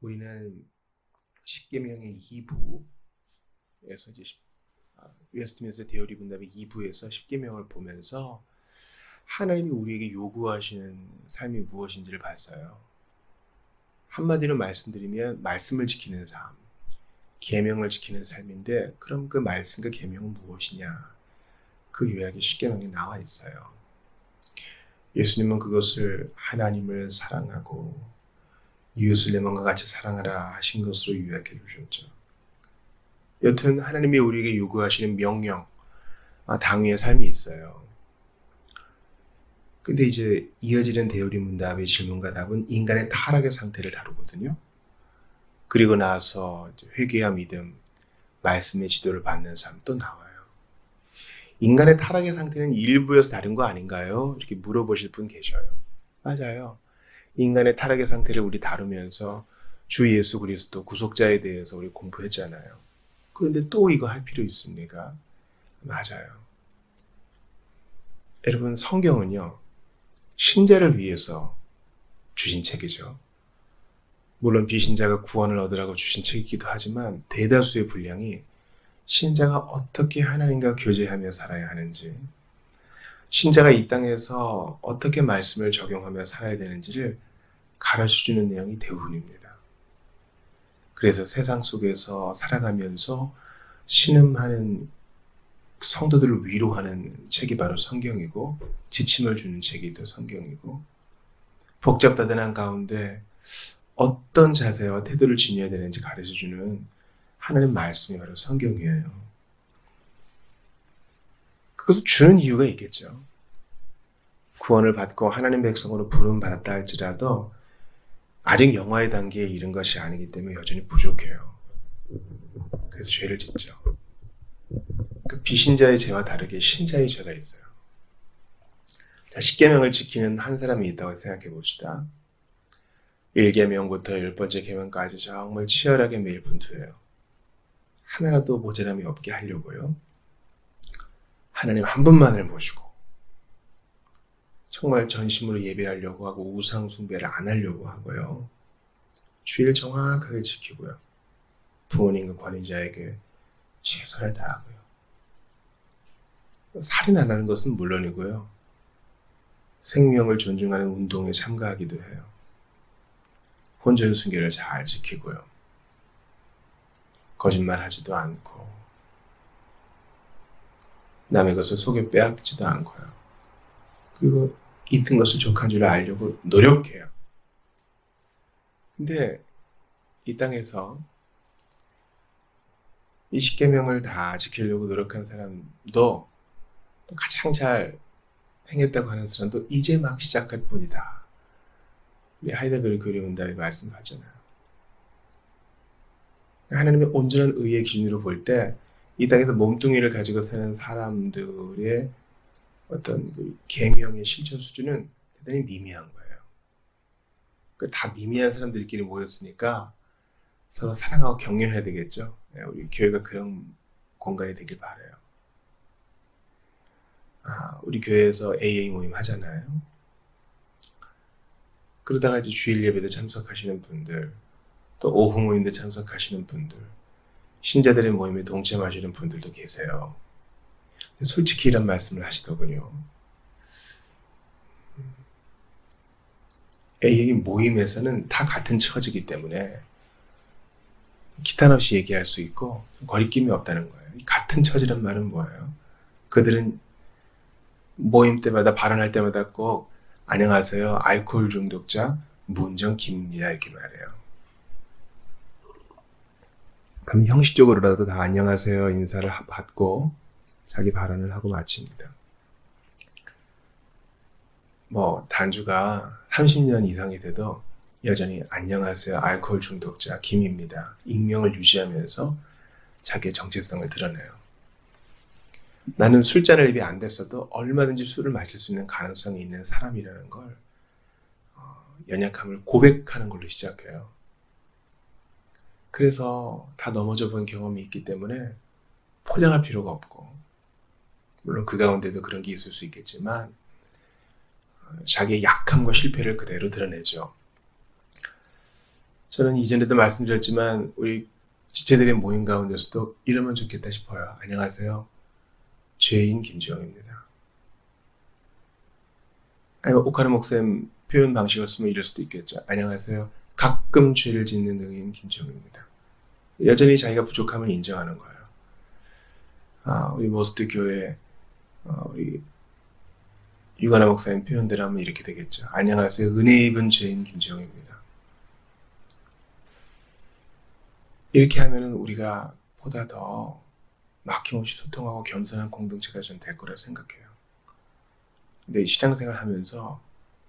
우리는 십계명의 2부에서 이제 웨스트민스터 데일리 문답의 2부에서 십계명을 보면서 하나님이 우리에게 요구하시는 삶이 무엇인지를 봤어요. 한마디로 말씀드리면 말씀을 지키는 삶, 계명을 지키는 삶인데, 그럼 그 말씀과 계명은 무엇이냐? 그 요약이 십계명에 나와 있어요. 예수님은 그것을 하나님을 사랑하고 이웃을 내 몸과 같이 사랑하라 하신 것으로 요약해 주셨죠. 여튼 하나님이 우리에게 요구하시는 명령, 당위의 삶이 있어요. 근데 이제 이어지는 데일리 문답의 질문과 답은 인간의 타락의 상태를 다루거든요. 그리고 나서 회개와 믿음, 말씀의 지도를 받는 삶 또 나와요. 인간의 타락의 상태는 일부에서 다른 거 아닌가요? 이렇게 물어보실 분 계셔요. 맞아요. 인간의 타락의 상태를 우리 다루면서 주 예수 그리스도 구속자에 대해서 우리 공부했잖아요. 그런데 또 이거 할 필요 있습니까? 맞아요. 여러분, 성경은요, 신자를 위해서 주신 책이죠. 물론 비신자가 구원을 얻으라고 주신 책이기도 하지만 대다수의 분량이 신자가 어떻게 하나님과 교제하며 살아야 하는지, 신자가 이 땅에서 어떻게 말씀을 적용하며 살아야 되는지를 가르쳐주는 내용이 대부분입니다. 그래서 세상 속에서 살아가면서 신음하는 성도들을 위로하는 책이 바로 성경이고, 지침을 주는 책이 또 성경이고, 복잡다단한 가운데 어떤 자세와 태도를 지녀야 되는지 가르쳐주는 하나님 말씀이 바로 성경이에요. 그것을 주는 이유가 있겠죠. 구원을 받고 하나님 백성으로 부름받았다 할지라도 아직 영화의 단계에 이른 것이 아니기 때문에 여전히 부족해요. 그래서 죄를 짓죠. 그 비신자의 죄와 다르게 신자의 죄가 있어요. 자, 십계명을 지키는 한 사람이 있다고 생각해 봅시다. 1계명부터 10번째 계명까지 정말 치열하게 매일 분투해요. 하나라도 모자람이 없게 하려고요. 하나님 한 분만을 모시고 정말 전심으로 예배하려고 하고 우상 숭배를 안 하려고 하고요. 주의를 정확하게 지키고요. 부모님과 권위자에게 최선을 다하고요. 살인 안 하는 것은 물론이고요. 생명을 존중하는 운동에 참가하기도 해요. 혼전 순결을 잘 지키고요. 거짓말하지도 않고 남의 것을 속에 빼앗지도 않고요. 그리고 있는 것을 족한 줄 알려고 노력해요. 근데 이 땅에서 이 십계명을 다 지키려고 노력하는 사람도 또 가장 잘 행했다고 하는 사람도 이제 막 시작할 뿐이다. 우리 하이델베르 교리문답에 말씀하잖아요. 하나님의 온전한 의의 기준으로 볼 때 이 땅에서 몸뚱이를 가지고 사는 사람들의 어떤 그 계명의 실천 수준은 대단히 미미한 거예요. 다 미미한 사람들끼리 모였으니까 서로 사랑하고 격려해야 되겠죠. 우리 교회가 그런 공간이 되길 바라요. 우리 교회에서 AA 모임 하잖아요. 그러다가 이제 주일 예배도 참석하시는 분들, 또 오후 모임도 참석하시는 분들, 신자들의 모임에 동참하시는 분들도 계세요. 근데 솔직히 이런 말씀을 하시더군요. AA 모임에서는 다 같은 처지이기 때문에 기탄 없이 얘기할 수 있고 거리낌이 없다는 거예요. 같은 처지란 말은 뭐예요? 그들은 모임 때마다 발언할 때마다 꼭 안녕하세요, 알코올 중독자 문정 김입니다 이렇게 말해요. 그럼 형식적으로라도 다 안녕하세요 인사를 받고 자기 발언을 하고 마칩니다. 단주가 30년 이상이 돼도 여전히 안녕하세요 알코올 중독자 김입니다 익명을 유지하면서 자기의 정체성을 드러내요. 나는 술잔을 입이 안 됐어도 얼마든지 술을 마실 수 있는 가능성이 있는 사람이라는 걸 연약함을 고백하는 걸로 시작해요. 그래서 다 넘어져 본 경험이 있기 때문에 포장할 필요가 없고, 물론 그 가운데도 그런 게 있을 수 있겠지만 자기의 약함과 실패를 그대로 드러내죠. 저는 이전에도 말씀드렸지만 우리 지체들의 모임 가운데서도 이러면 좋겠다 싶어요. 안녕하세요. 죄인 김주영입니다. 아니면 오카르 목사님 표현 방식을 쓰면 이럴 수도 있겠죠. 안녕하세요. 가끔 죄를 짓는 의인 김주영입니다. 여전히 자기가 부족함을 인정하는 거예요. 우리 모스트 교회 우리 유가나 목사님 표현대로 하면 이렇게 되겠죠. 안녕하세요. 은혜 입은 죄인 김주영입니다. 이렇게 하면은 우리가 보다 더 막힘없이 소통하고 겸손한 공동체가 전 될 거라 생각해요. 근데 신앙생활 하면서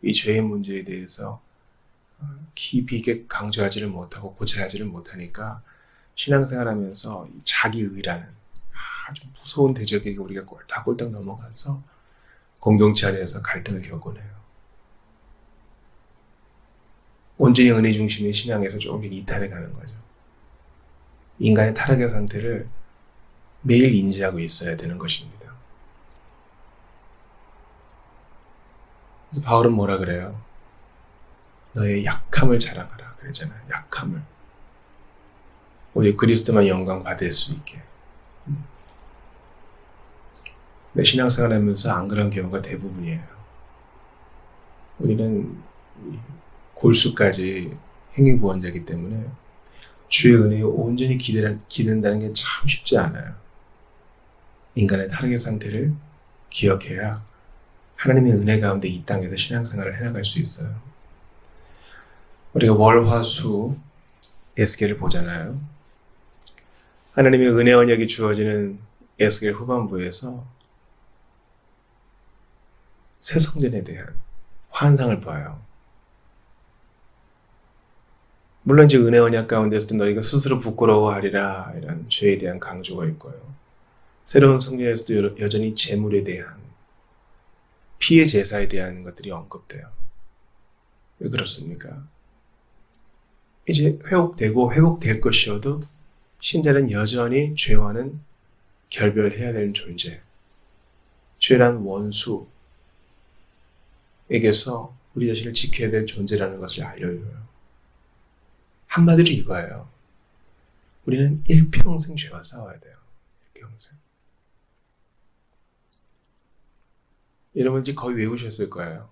이 죄의 문제에 대해서 깊이 있게 강조하지를 못하고 고찰하지를 못하니까 신앙생활 하면서 자기의라는 아주 무서운 대적에게 우리가 꼴딱 넘어가서 공동체 안에서 갈등을 겪곤 해요. 온전히 은혜 중심의 신앙에서 조금 이탈해 가는 거죠. 인간의 타락의 상태를 매일 인지하고 있어야 되는 것입니다. 그래서 바울은 뭐라 그래요? 너의 약함을 자랑하라 그랬잖아요. 약함을. 오직 그리스도만 영광 받을 수 있게. 내 신앙생활 하면서 안 그런 경우가 대부분이에요. 우리는 골수까지 행위구원자이기 때문에 주의 은혜에 온전히 기댄다는 게 참 쉽지 않아요. 인간의 타락의 상태를 기억해야 하나님의 은혜 가운데 이 땅에서 신앙생활을 해나갈 수 있어요. 우리가 월, 화, 수 에스겔을 보잖아요. 하나님의 은혜 언약이 주어지는 에스겔 후반부에서 새 성전에 대한 환상을 봐요. 물론 이제 은혜 언약 가운데서도 너희가 스스로 부끄러워하리라 이런 죄에 대한 강조가 있고요. 새로운 성경에서도 여전히 재물에 대한 피의 제사에 대한 것들이 언급돼요. 왜 그렇습니까? 이제 회복되고 회복될 것이어도 신자는 여전히 죄와는 결별해야 되는 존재. 죄란 원수에게서 우리 자신을 지켜야 될 존재라는 것을 알려줘요. 한마디로 이거예요. 우리는 일평생 죄와 싸워야 돼요. 일평생. 여러분 이제 거의 외우셨을 거예요.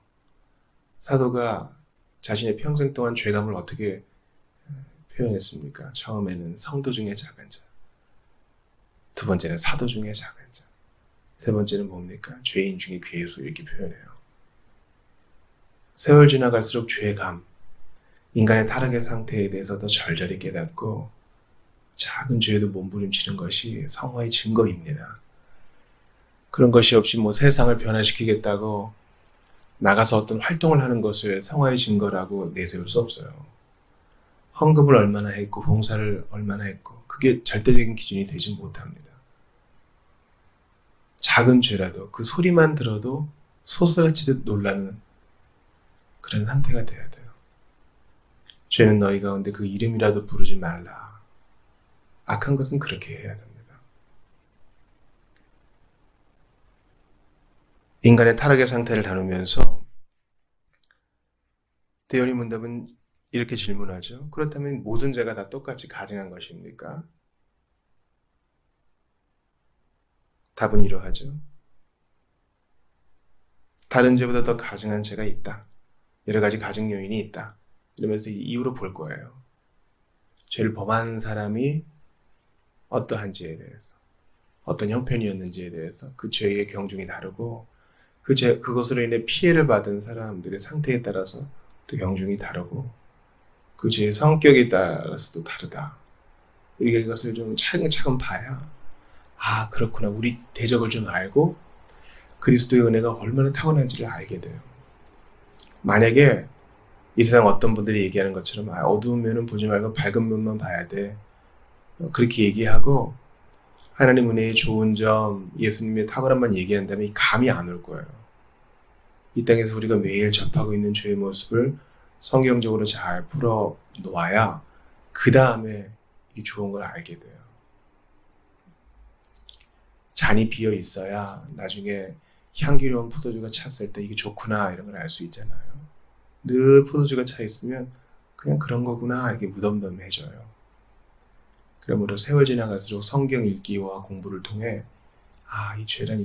사도가 자신의 평생 동안 죄감을 어떻게 표현했습니까? 처음에는 성도 중에 작은 자, 두 번째는 사도 중에 작은 자, 세 번째는 뭡니까? 죄인 중에 괴수 이렇게 표현해요. 세월 지나갈수록 죄감, 인간의 타락의 상태에 대해서 더 절절히 깨닫고 작은 죄에도 몸부림치는 것이 성화의 증거입니다. 그런 것이 없이 세상을 변화시키겠다고 나가서 어떤 활동을 하는 것을 성화의 증거라고 내세울 수 없어요. 헌금을 얼마나 했고 봉사를 얼마나 했고 그게 절대적인 기준이 되지 못합니다. 작은 죄라도 그 소리만 들어도 소스라치듯 놀라는 그런 상태가 돼야 돼요. 죄는 너희 가운데 그 이름이라도 부르지 말라. 악한 것은 그렇게 해야 됩니다. 인간의 타락의 상태를 다루면서 대열이 문답은 이렇게 질문하죠. 그렇다면 모든 죄가 다 똑같이 가증한 것입니까? 답은 이러하죠. 다른 죄보다 더 가증한 죄가 있다. 여러 가지 가증 요인이 있다. 이러면서 이유로 볼 거예요. 죄를 범한 사람이 어떠한지에 대해서, 어떤 형편이었는지에 대해서 그 죄의 경중이 다르고 그것으로 인해 피해를 받은 사람들의 상태에 따라서 또 경중이 다르고 그 죄의 성격에 따라서도 다르다. 우리가 이것을 좀 차근차근 봐야 그렇구나. 우리 대적을 좀 알고 그리스도의 은혜가 얼마나 타고난지를 알게 돼요. 만약에 이 세상 어떤 분들이 얘기하는 것처럼 어두운 면은 보지 말고 밝은 면만 봐야 돼. 그렇게 얘기하고 하나님 은혜의 좋은 점, 예수님의 탁월함만 얘기한다면 감이 안 올 거예요. 이 땅에서 우리가 매일 접하고 있는 죄의 모습을 성경적으로 잘 풀어 놓아야 그 다음에 이게 좋은 걸 알게 돼요. 잔이 비어 있어야 나중에 향기로운 포도주가 찼을 때 이게 좋구나 이런 걸 알 수 있잖아요. 늘 포도주가 차 있으면 그냥 그런 거구나 이렇게 무덤덤해져요. 그러므로 세월 지나갈수록 성경 읽기와 공부를 통해 이 죄란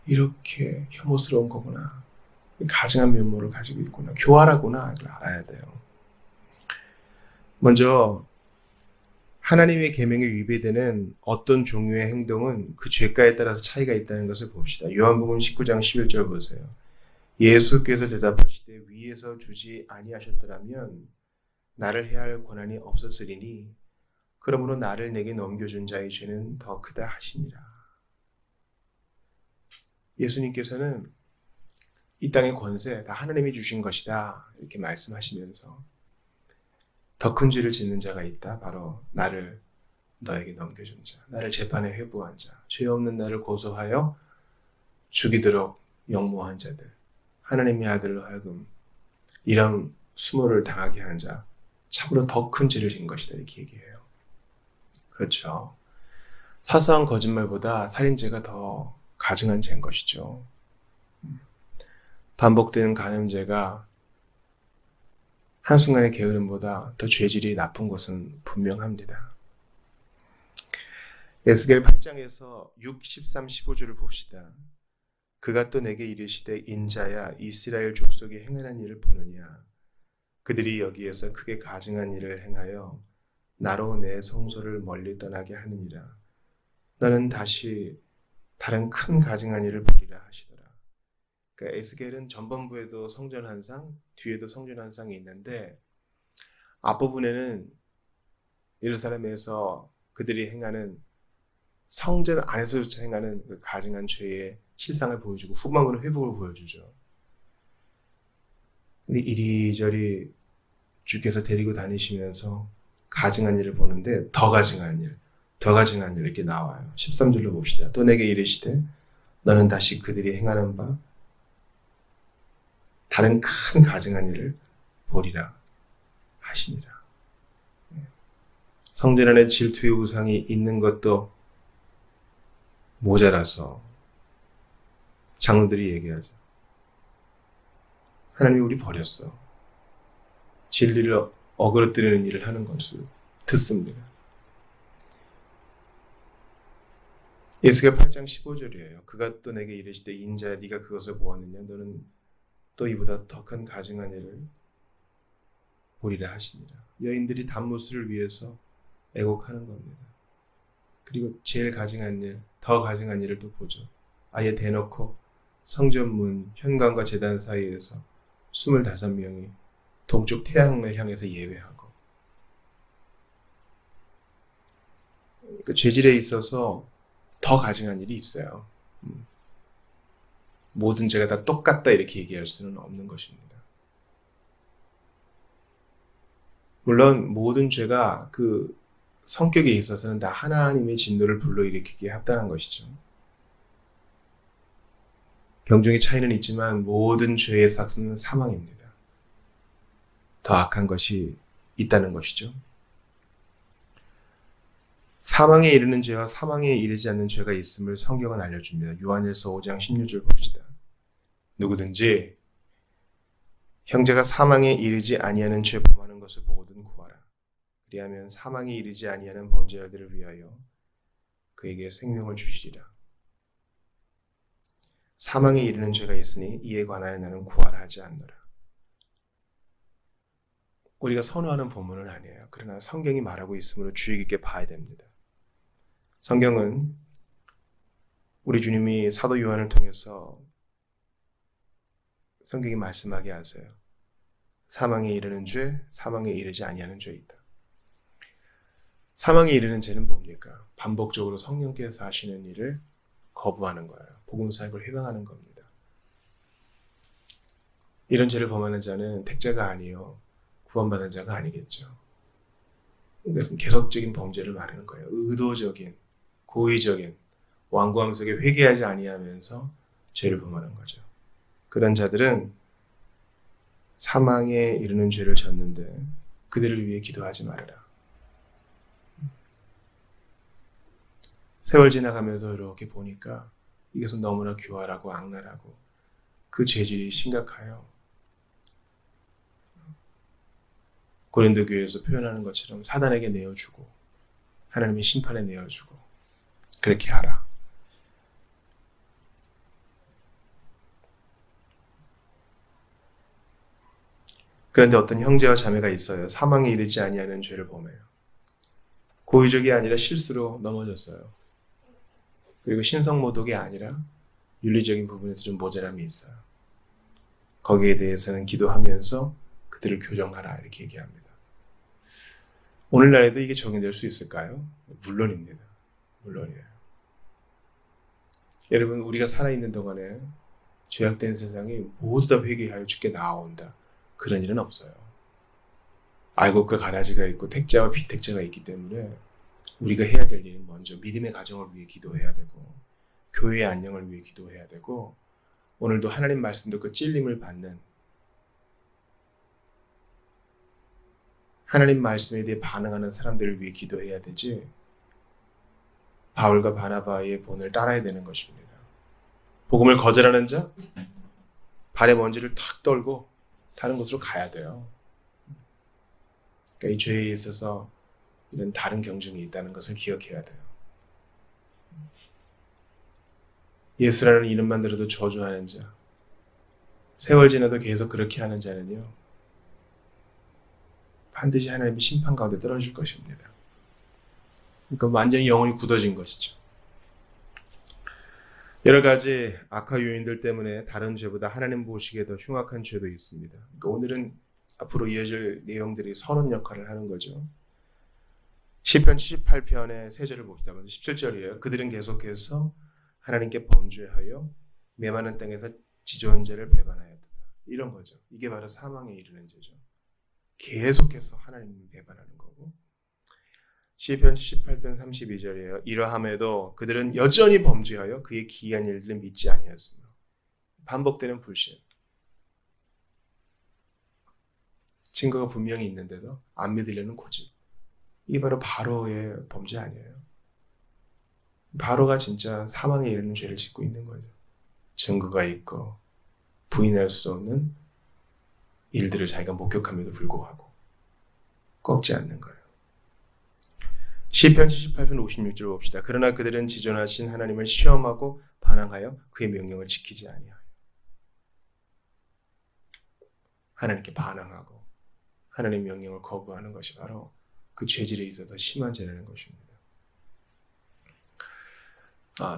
이렇게 혐오스러운 거구나. 가증한 면모를 가지고 있구나. 교활하구나. 이걸 알아야 돼요. 먼저 하나님의 계명에 위배되는 어떤 종류의 행동은 그 죄가에 따라서 차이가 있다는 것을 봅시다. 요한복음 19장 11절 보세요. 예수께서 대답하시되 위에서 주지 아니하셨더라면 나를 해할 권한이 없었으리니 그러므로 나를 내게 넘겨준 자의 죄는 더 크다 하시니라. 예수님께서는 이 땅의 권세 다 하나님이 주신 것이다 이렇게 말씀하시면서 더 큰 죄를 짓는 자가 있다. 바로 나를 너에게 넘겨준 자, 나를 재판에 회부한 자, 죄 없는 나를 고소하여 죽이도록 역모한 자들, 하나님의 아들로 하여금 이런 수모를 당하게 한 자, 참으로 더 큰 죄를 진 것이다 이렇게 얘기해요. 그렇죠. 사소한 거짓말보다 살인죄가 더 가증한 죄인 것이죠. 반복되는 간음죄가 한순간의 게으름보다 더 죄질이 나쁜 것은 분명합니다. 에스겔 8장에서 6, 13, 15절을 봅시다. 그가 또 내게 이르시되 인자야 이스라엘 족속이 행하는 일을 보느냐. 그들이 여기에서 크게 가증한 일을 행하여 나로 내 성소를 멀리 떠나게 하느니라. 너는 다시 다른 큰 가증한 일을 보리라 하시더라. 그러니까 에스겔은 전반부에도 성전 한 상, 뒤에도 성전 한 상이 있는데 앞부분에는 예루살렘에서 그들이 행하는 성전 안에서조차 행하는 그 가증한 죄의 실상을 보여주고 후반부는 회복을 보여주죠. 근데 이리저리 주께서 데리고 다니시면서 가증한 일을 보는데 더 가증한 일 이렇게 나와요. 13절로 봅시다. 또 내게 이르시되 너는 다시 그들이 행하는 바 다른 큰 가증한 일을 보리라 하시니라. 성전 안에 질투의 우상이 있는 것도 모자라서 장로들이 얘기하죠. 하나님이 우리 버렸어. 진리를 어그러뜨리는 일을 하는 것을 듣습니다. 에스겔 8장 15절이에요. 그가 또 내게 이르시되 인자야 네가 그것을 보았느냐 너는 또 이보다 더 큰 가증한 일을 보리라 하시니라. 여인들이 단무스를 위해서 애곡하는 겁니다. 그리고 제일 가증한 일, 더 가증한 일을 또 보죠. 아예 대놓고 성전문, 현관과 제단 사이에서 25명이 동쪽 태양을 향해서 예배하고 그 죄질에 있어서 더 가증한 일이 있어요. 모든 죄가 다 똑같다 이렇게 얘기할 수는 없는 것입니다. 물론 모든 죄가 그 성격에 있어서는 다 하나님의 진노를 불러일으키기에 합당한 것이죠. 경중의 차이는 있지만 모든 죄의 삭스는 사망입니다. 더 악한 것이 있다는 것이죠. 사망에 이르는 죄와 사망에 이르지 않는 죄가 있음을 성경은 알려줍니다. 요한일서 5장 16절 봅시다. 누구든지 형제가 사망에 이르지 아니하는 죄 범하는 것을 보거든 구하라. 그리하면 사망에 이르지 아니하는 범죄자들을 위하여 그에게 생명을 주시리라. 사망에 이르는 죄가 있으니 이에 관하여 나는 구하라 하지 않노라. 우리가 선호하는 본문은 아니에요. 그러나 성경이 말하고 있으므로 주의 깊게 봐야 됩니다. 성경은 우리 주님이 사도 요한을 통해서 성경이 말씀하게 하세요. 사망에 이르는 죄, 사망에 이르지 아니하는 죄 있다. 사망에 이르는 죄는 뭡니까? 반복적으로 성령께서 하시는 일을 거부하는 거예요. 복음 사역을 회방하는 겁니다. 이런 죄를 범하는 자는 택자가 아니요 구원받은 자가 아니겠죠. 이것은 계속적인 범죄를 말하는 거예요. 의도적인, 고의적인, 완고함 속에 회개하지 아니하면서 죄를 범하는 거죠. 그런 자들은 사망에 이르는 죄를 졌는데 그들을 위해 기도하지 말아라. 세월 지나가면서 이렇게 보니까 이것은 너무나 교활하고 악랄하고 그 죄질이 심각해요. 고린도 교회에서 표현하는 것처럼 사단에게 내어주고 하나님의 심판에 내어주고 그렇게 하라. 그런데 어떤 형제와 자매가 있어요. 사망에 이르지 아니하는 죄를 범해요. 고의적이 아니라 실수로 넘어졌어요. 그리고 신성모독이 아니라 윤리적인 부분에서 좀 모자람이 있어요. 거기에 대해서는 기도하면서 그들을 교정하라 이렇게 얘기합니다. 오늘날에도 이게 적용될 수 있을까요? 물론입니다. 물론이에요. 여러분, 우리가 살아있는 동안에 죄악된 세상이 모두 다 회개하여 주께 나아온다. 그런 일은 없어요. 알곡과 가라지가 있고 택자와 비택자가 있기 때문에 우리가 해야 될 일은 먼저 믿음의 가정을 위해 기도해야 되고 교회의 안녕을 위해 기도해야 되고 오늘도 하나님 말씀 듣고 찔림을 받는 하나님 말씀에 대해 반응하는 사람들을 위해 기도해야 되지 바울과 바나바의 본을 따라야 되는 것입니다. 복음을 거절하는 자 발의 먼지를 탁 떨고 다른 곳으로 가야 돼요. 그러니까 이 죄에 있어서 이런 다른 경중이 있다는 것을 기억해야 돼요. 예수라는 이름만 들어도 저주하는 자, 세월 지나도 계속 그렇게 하는 자는요, 반드시 하나님의 심판 가운데 떨어질 것입니다. 그러니까 완전히 영혼이 굳어진 것이죠. 여러 가지 악화 요인들 때문에 다른 죄보다 하나님 보시기에 더 흉악한 죄도 있습니다. 그러니까 오늘은 앞으로 이어질 내용들이 선언 역할을 하는 거죠. 시편 78편의 세 절을 봅시다. 먼저 17절이에요. 그들은 계속해서 하나님께 범죄하여 메마른 땅에서 지존 죄를 배반하였다. 이런 거죠. 이게 바로 사망에 이르는 죄죠. 계속해서 하나님을 배반하는 거고. 시편 78편 32절이에요. 이러함에도 그들은 여전히 범죄하여 그의 기이한 일들을 믿지 아니하였으며. 반복되는 불신. 증거가 분명히 있는데도 안 믿으려는 고집. 이게 바로 바로의 범죄 아니에요. 바로가 진짜 사망에 이르는 죄를 짓고 있는 거죠. 증거가 있고 부인할 수 없는 일들을 자기가 목격함에도 불구하고 꺾지 않는 거예요. 시편 78편 56절 봅시다. 그러나 그들은 지존하신 하나님을 시험하고 반항하여 그의 명령을 지키지 아니하여. 하나님께 반항하고 하나님의 명령을 거부하는 것이 바로 그 죄질에 있어서 심한 죄라는 것입니다.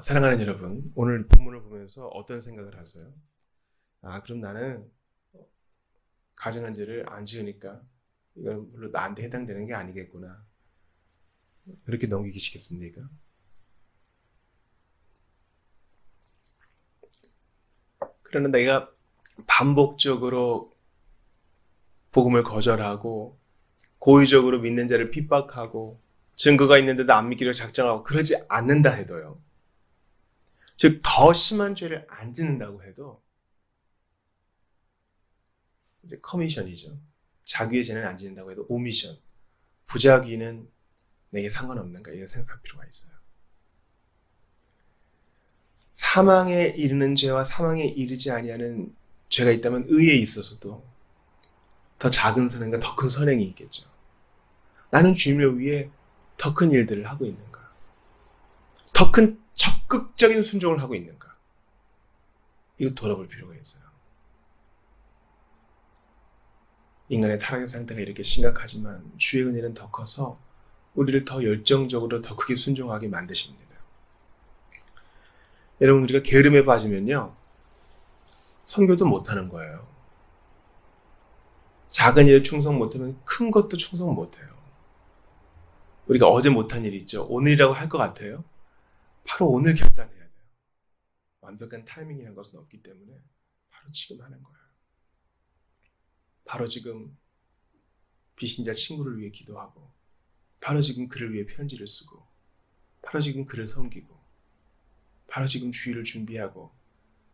사랑하는 여러분, 오늘 본문을 보면서 어떤 생각을 하세요? 그럼 나는 가정한 죄를 안 지으니까 이건 물론 나한테 해당되는 게 아니겠구나. 그렇게 넘기시겠습니까? 그러나 내가 반복적으로 복음을 거절하고 고의적으로 믿는 자를 핍박하고 증거가 있는데도 안 믿기로 작정하고 그러지 않는다 해도요. 즉 더 심한 죄를 안 짓는다고 해도 이제 커미션이죠. 자기의 죄는 안 짓는다고 해도 오미션, 부작위는 내게 상관없는가 이런 생각할 필요가 있어요. 사망에 이르는 죄와 사망에 이르지 아니하는 죄가 있다면 의에 있어서도 더 작은 선행과 더 큰 선행이 있겠죠. 나는 주님을 위해 더 큰 일들을 하고 있는가? 더 큰 적극적인 순종을 하고 있는가? 이거 돌아볼 필요가 있어요. 인간의 타락의 상태가 이렇게 심각하지만 주의 은혜는 더 커서 우리를 더 열정적으로 더 크게 순종하게 만드십니다. 여러분, 우리가 게으름에 빠지면요, 선교도 못하는 거예요. 작은 일에 충성 못하면 큰 것도 충성 못해요. 우리가 어제 못한 일이 있죠. 오늘이라고 할 것 같아요. 바로 오늘 결단해야 돼요. 완벽한 타이밍이라는 것은 없기 때문에 바로 지금 하는 거예요. 바로 지금 비신자 친구를 위해 기도하고 바로 지금 그를 위해 편지를 쓰고 바로 지금 그를 섬기고 바로 지금 주일을 준비하고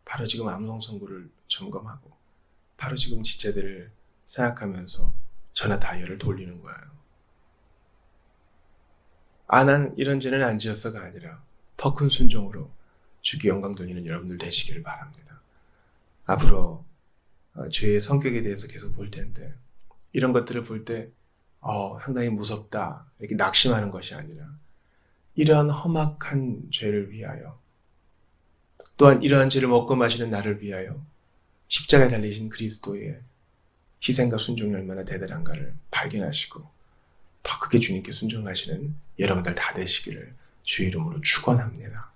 바로 지금 암송 선고를 점검하고 바로 지금 지체들을 생각하면서 전화 다이얼을 돌리는 거예요. 난 이런 죄는 안 지었어가 아니라 더 큰 순종으로 주께 영광 돌리는 여러분들 되시기를 바랍니다. 앞으로 죄의 성격에 대해서 계속 볼 텐데 이런 것들을 볼 때 상당히 무섭다 이렇게 낙심하는 것이 아니라 이러한 험악한 죄를 위하여 또한 이러한 죄를 먹고 마시는 나를 위하여 십자가에 달리신 그리스도의 희생과 순종이 얼마나 대단한가를 발견하시고 더 크게 주님께 순종하시는 여러분들 다 되시기를 주의 이름으로 축원합니다.